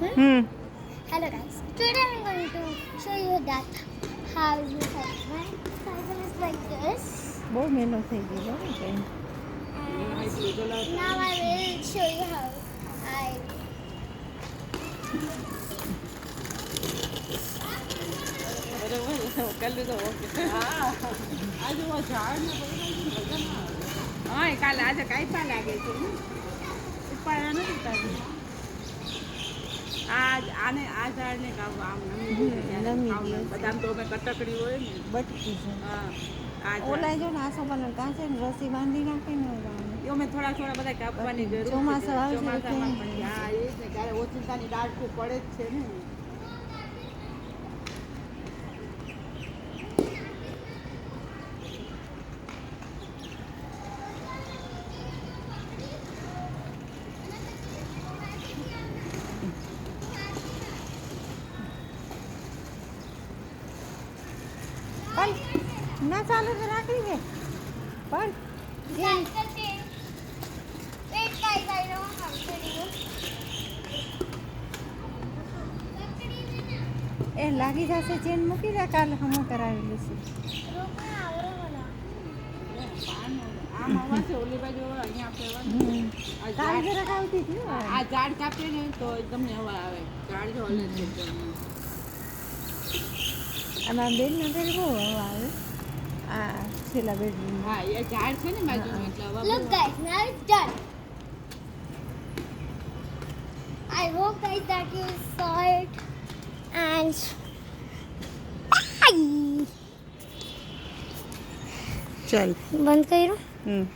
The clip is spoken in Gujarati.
Hello guys, today I'm going to show you that how you cycle. My cycle is like this. બહુ મહેનત થઈ ગઈ બરાબર કે And now I will show you how I હા કાલે આજે કાંઈ લાગે છે ઉપાડા નથી કાઢી આને આ ઝાડને કામ આમ નમી બદામ તો અમે કટકડી હોય ને બટકી છે હા ઓલા જો ને આસો બને કાંચે ને રસી બાંધી નાખે ને એ અમે થોડા થોડા બધા કાપવાની જરૂર ચોમાસા આવશે ચોમાસામાં પણ હા એ જ ને ક્યારે ઓચિંતાની ડાળખું પડે જ છે ને પણ ના ચાલુ તો રાખી દે પણ cycle chain. Wait guys, I know how to do it. એ લાગી જશે ચેન મૂકી દે કાલે હમો કરાવી લઈશું रुको ना आवरो वाला. આમ આવશે ઓલી બાજુ અહીંયા આપણે કાલ જરાક આવતી હતી આ ઝાડ કાપે ને તો તમને હવા આવે ઝાડ જો હલે છે આમાં બેન ના ઘરે બહુ હવા આવે આ છેલ્લા બેડરૂમ હા એ ઝાડ છે ને બાજુમાં એટલે હવા Look guys, now it's done. I hope guys that you saw it and ચાલ બંધ કર્યું.